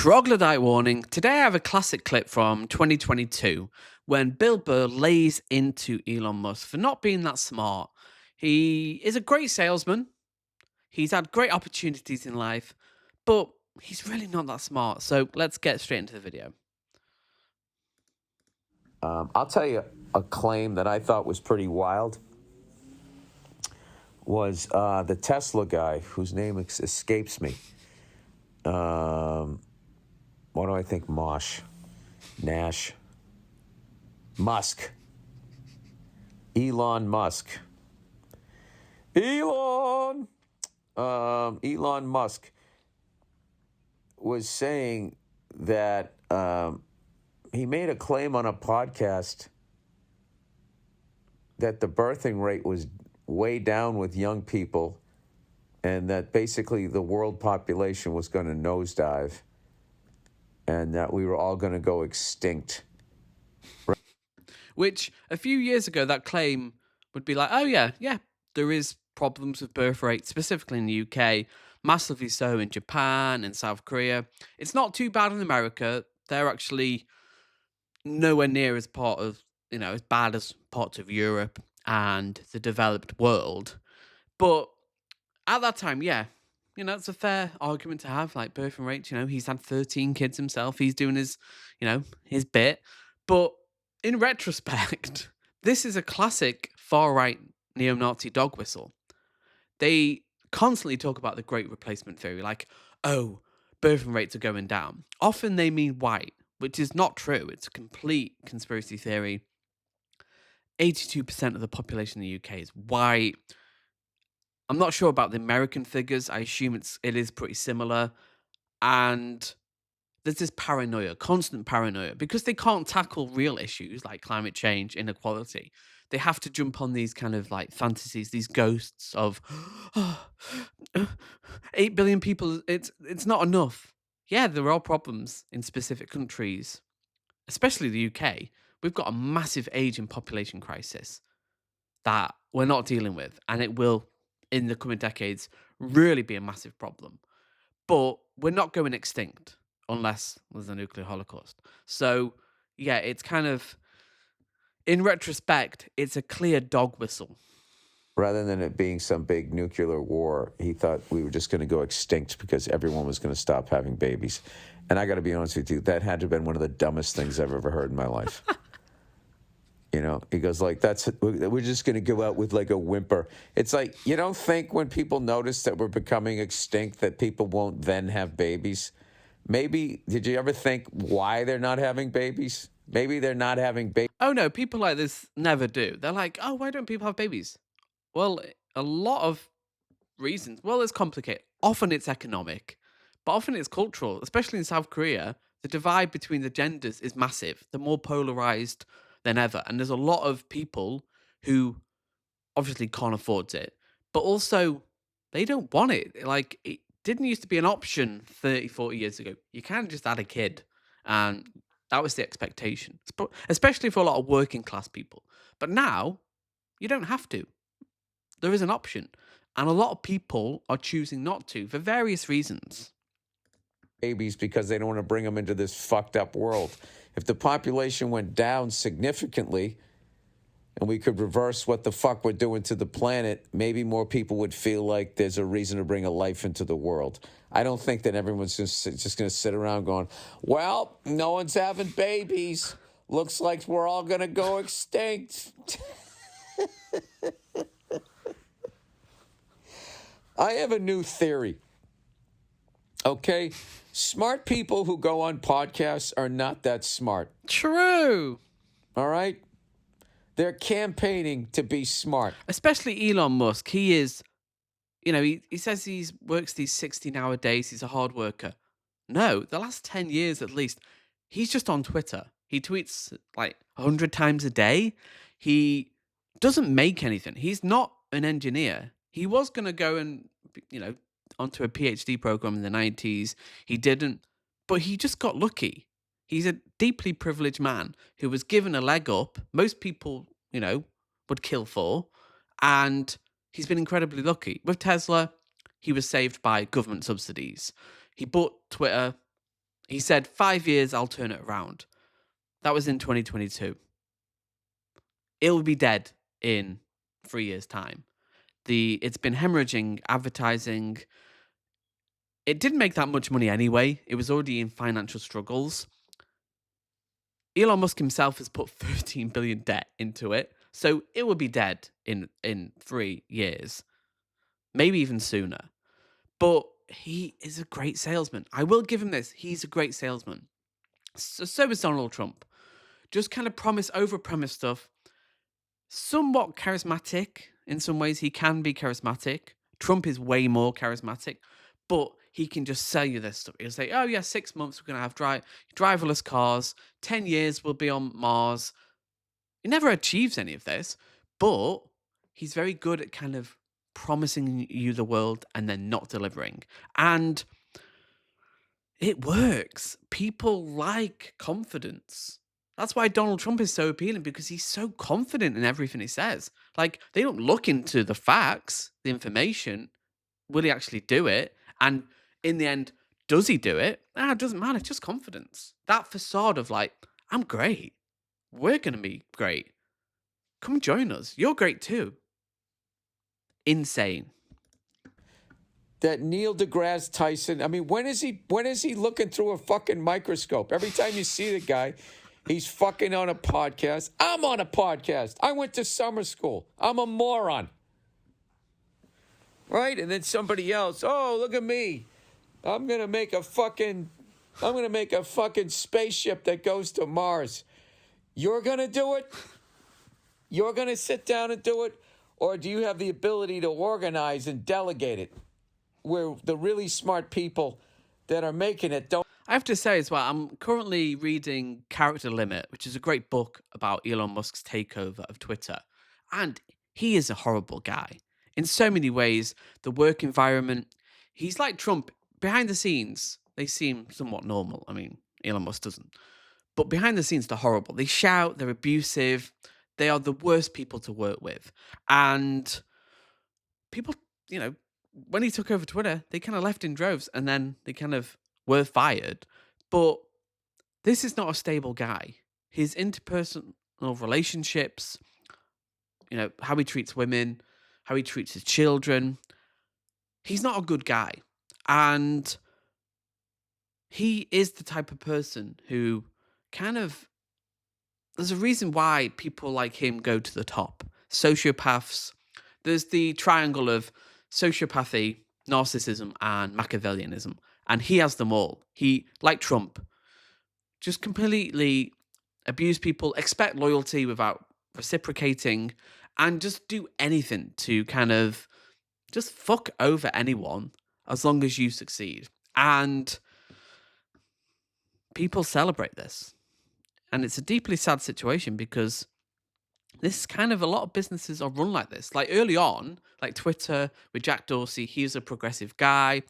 Troglodyte warning. Today I have a classic clip from 2022 when Bill Burr lays into Elon Musk for not being that smart. He is a great salesman. He's had great opportunities in life, but he's really not that smart. So let's get straight into the video. I'll tell you a claim that I thought was pretty wild was the Tesla guy whose name escapes me. What do I think? Nash. Musk. Elon Musk. Elon Musk was saying that he made a claim on a podcast that the birthing rate was way down with young people and that basically the world population was going to nosedive and that we were all going to go extinct. Which a few years ago, that claim would be like, oh yeah, there is problems with birth rate, specifically in the UK, massively so in Japan and South Korea. It's not too bad in America. They're actually nowhere near as as bad as parts of Europe and the developed world. But at that time, it's a fair argument to have, like birthing rates. He's had 13 kids himself. He's doing his bit. But in retrospect, this is a classic far-right neo-Nazi dog whistle. They constantly talk about the great replacement theory, like, oh, birthing rates are going down. Often they mean white, which is not true. It's a complete conspiracy theory. 82% of the population in the UK is white. I'm not sure about the American figures. I assume it is pretty similar. And there's this paranoia, constant paranoia, because they can't tackle real issues like climate change, inequality. They have to jump on these kind of like fantasies, these ghosts of 8 billion people. It's not enough. Yeah, there are problems in specific countries, especially the UK. We've got a massive aging population crisis that we're not dealing with, and it will, in the coming decades, really be a massive problem. But we're not going extinct unless there's a nuclear holocaust. So, yeah, it's kind of, in retrospect, it's a clear dog whistle. Rather than it being some big nuclear war, he thought we were just going to go extinct because everyone was going to stop having babies. And I got to be honest with you, that had to have been one of the dumbest things I've ever heard in my life. He goes like, we're just going to go out with like a whimper. It's like, you don't think when people notice that we're becoming extinct that people won't then have babies? Maybe, did you ever think why they're not having babies? Maybe they're not having babies. Oh no, people like this never do. They're like, oh, why don't people have babies? Well, a lot of reasons. Well, it's complicated. Often it's economic, but often it's cultural, especially in South Korea. The divide between the genders is massive. They're more polarized than ever. And there's a lot of people who obviously can't afford it, but also they don't want it. Like, it didn't used to be an option 30, 40 years ago. You can't just add a kid. And that was the expectation, especially for a lot of working class people. But now you don't have to. There is an option. And a lot of people are choosing not to for various reasons. Babies because they don't want to bring them into this fucked up world. If the population went down significantly and we could reverse what the fuck we're doing to the planet, maybe more people would feel like there's a reason to bring a life into the world. I don't think that everyone's just going to sit around going, well, no one's having babies. Looks like we're all going to go extinct. I have a new theory. Okay? Smart people who go on podcasts are not that smart. True. All right? They're campaigning to be smart. Especially Elon Musk. He is, he says he works these 16-hour days. He's a hard worker. No, the last 10 years at least, he's just on Twitter. He tweets like 100 times a day. He doesn't make anything. He's not an engineer. He was going to go and, onto a PhD program in the 90s. He didn't, but he just got lucky. He's a deeply privileged man who was given a leg up. Most people, would kill for. And he's been incredibly lucky. With Tesla, he was saved by government subsidies. He bought Twitter He said, 5 years, I'll turn it around. That was in 2022. It'll be dead in 3 years' time. It's been hemorrhaging advertising. It didn't make that much money anyway. It was already in financial struggles. Elon Musk himself has put 13 billion debt into it, so it will be dead in 3 years, maybe even sooner. But he is a great salesman. I will give him this. He's a great salesman. So is Donald Trump. Just kind of overpromise stuff. Somewhat charismatic in some ways. He can be charismatic. Trump is way more charismatic, but he can just sell you this stuff. He'll say, "Oh yeah, 6 months we're gonna have driverless cars. 10 years we'll be on Mars." He never achieves any of this, but he's very good at kind of promising you the world and then not delivering. And it works. People like confidence. That's why Donald Trump is so appealing, because he's so confident in everything he says. Like, they don't look into the facts, the information. Will he actually do it? And in the end, does he do it? It doesn't matter. It's just confidence. That facade of like, I'm great. We're going to be great. Come join us. You're great too. Insane. That Neil deGrasse Tyson, I mean, when is he looking through a fucking microscope? Every time you see the guy, he's fucking on a podcast. I'm on a podcast. I went to summer school. I'm a moron. Right? And then somebody else, oh, look at me. I'm going to make a fucking spaceship that goes to Mars. You're going to do it? You're going to sit down and do it? Or do you have the ability to organize and delegate it? Where the really smart people that are making it don't. I have to say as well, I'm currently reading Character Limit, which is a great book about Elon Musk's takeover of Twitter. And he is a horrible guy. In so many ways, the work environment, he's like Trump. Behind the scenes, they seem somewhat normal. I mean, Elon Musk doesn't. But behind the scenes, they're horrible. They shout, they're abusive. They are the worst people to work with. And people, when he took over Twitter, they kind of left in droves and then they kind of were fired. But this is not a stable guy. His interpersonal relationships, how he treats women, how he treats his children, he's not a good guy. And he is the type of person who there's a reason why people like him go to the top. Sociopaths, there's the triangle of sociopathy, narcissism, and Machiavellianism. And he has them all. He, like Trump, just completely abuse people, expect loyalty without reciprocating, and just do anything to kind of just fuck over anyone as long as you succeed. And people celebrate this. And it's a deeply sad situation because this kind of a lot of businesses are run like this. Like early on, like Twitter with Jack Dorsey, he was a progressive guy.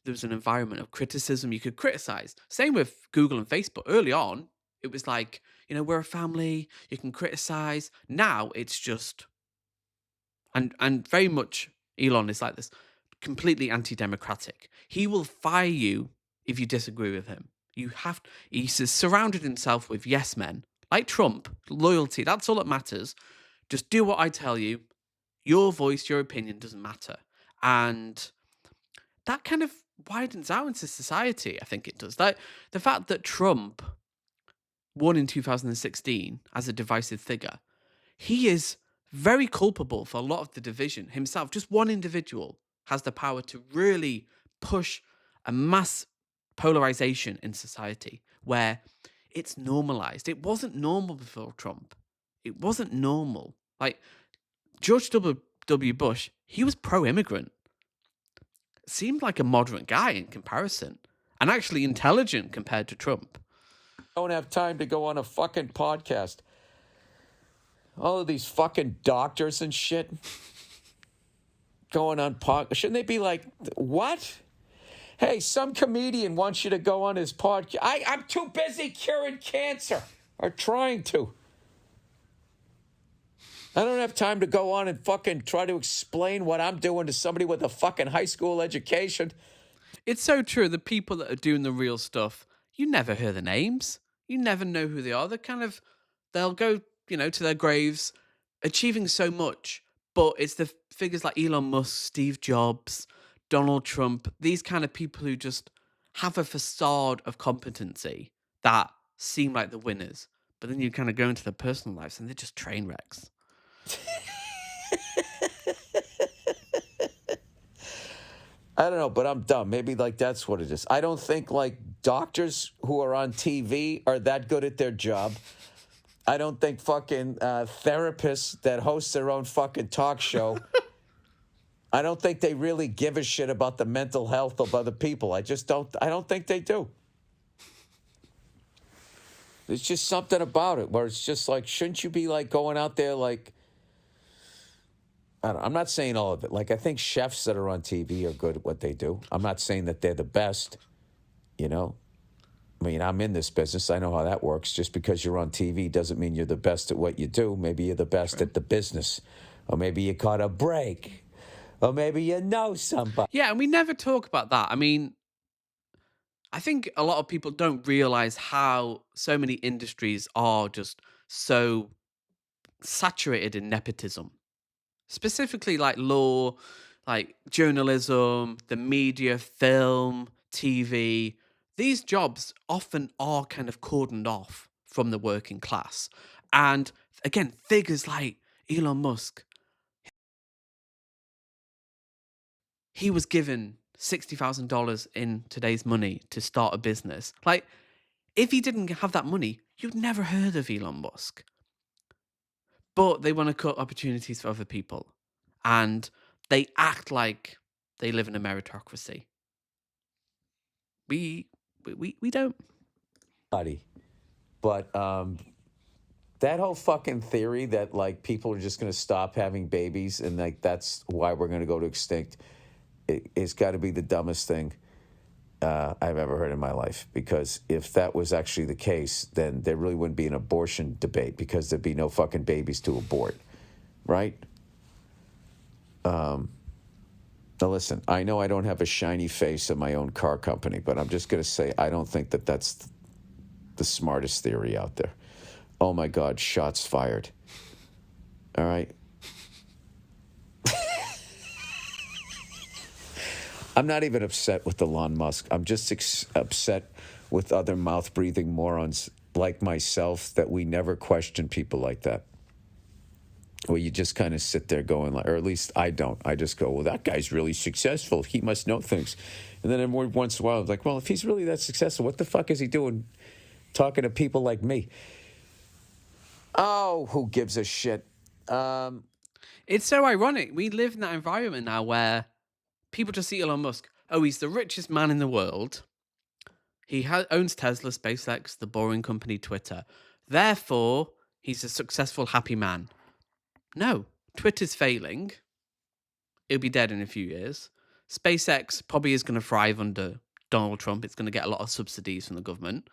There was an environment of criticism you could criticize. Same with Google and Facebook. Early on, it was like, we're a family, you can criticize. Now it's just, and very much Elon is like this, completely anti-democratic. He will fire you if you disagree with him. He's surrounded himself with yes men. Like Trump, loyalty, that's all that matters. Just do what I tell you. Your voice, your opinion doesn't matter. And that kind of widens out into society, I think it does. Like the fact that Trump won in 2016 as a divisive figure, he is very culpable for a lot of the division himself. Just one individual has the power to really push a mass polarization in society where it's normalized. It wasn't normal before Trump. It wasn't normal. Like George W. Bush, he was pro-immigrant. Seemed like a moderate guy in comparison, and actually intelligent compared to Trump. Don't have time to go on a fucking podcast. All of these fucking doctors and shit going on podcast. Shouldn't they be like, what? Hey, some comedian wants you to go on his podcast. I'm too busy curing cancer, or trying to. I don't have time to go on and fucking try to explain what I'm doing to somebody with a fucking high school education. It's so true. The people that are doing the real stuff you never hear the names. You never know who they are. They'll go, to their graves achieving so much, but it's the figures like Elon Musk, Steve Jobs, Donald Trump, these kind of people who just have a facade of competency that seem like the winners. But then you kind of go into their personal lives and they're just train wrecks. I don't know, but I'm dumb. Maybe like that's what it is. I don't think like doctors who are on TV are that good at their job. I don't think fucking therapists that host their own fucking talk show. I don't think they really give a shit about the mental health of other people. I don't think they do. There's just something about it where it's just like, shouldn't you be like going out there like, I'm not saying all of it. Like, I think chefs that are on TV are good at what they do. I'm not saying that they're the best, you know? I mean, I'm in this business. I know how that works. Just because you're on TV doesn't mean you're the best at what you do. Maybe you're the best at the business. Or maybe you caught a break. Or maybe you know somebody. Yeah, and we never talk about that. I mean, I think a lot of people don't realize how so many industries are just so saturated in nepotism. Specifically like law, like journalism, the media, film, TV. These jobs often are kind of cordoned off from the working class. And again, figures like Elon Musk, he was given $60,000 in today's money to start a business. Like, if he didn't have that money, you'd never heard of Elon Musk. But they want to cut opportunities for other people. And they act like they live in a meritocracy. We don't. But that whole fucking theory that like people are just going to stop having babies and like that's why we're going to go to extinct, it's got to be the dumbest thing I've ever heard in my life. Because if that was actually the case, then there really wouldn't be an abortion debate because there'd be no fucking babies to abort, right? Now listen, I know I don't have a shiny face in my own car company, but I'm just going to say I don't think that that's the smartest theory out there. Oh my God, shots fired. All right. I'm not even upset with Elon Musk. I'm just upset with other mouth-breathing morons like myself that we never question people like that. Where you just kind of sit there going, like, or at least I don't. I just go, well, that guy's really successful. He must know things. And then every once in a while, I'm like, well, if he's really that successful, what the fuck is he doing talking to people like me? Oh, who gives a shit? It's so ironic. We live in that environment now where people just see Elon Musk. Oh, he's the richest man in the world. He owns Tesla, SpaceX, the boring company Twitter. Therefore, he's a successful, happy man. No, Twitter's failing. It'll be dead in a few years. SpaceX probably is going to thrive under Donald Trump. It's going to get a lot of subsidies from the government.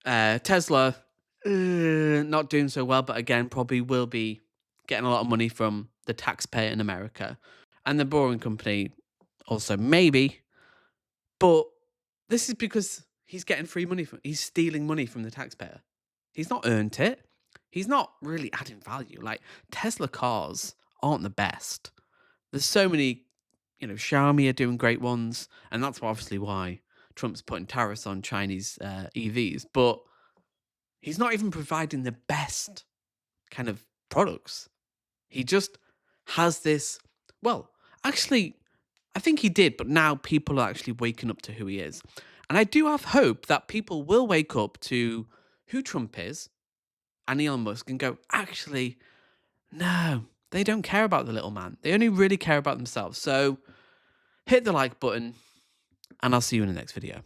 Tesla, not doing so well, but again, probably will be getting a lot of money from the taxpayer in America. And the boring company also maybe. But this is because he's getting free money. He's stealing money from the taxpayer. He's not earned it. He's not really adding value. Like, Tesla cars aren't the best. There's so many, Xiaomi are doing great ones. And that's obviously why Trump's putting tariffs on Chinese EVs. But he's not even providing the best kind of products. He just has this, well, actually, I think he did, but now people are actually waking up to who he is. And I do have hope that people will wake up to who Trump is and Elon Musk and go, actually, no, they don't care about the little man. They only really care about themselves. So hit the like button, and I'll see you in the next video.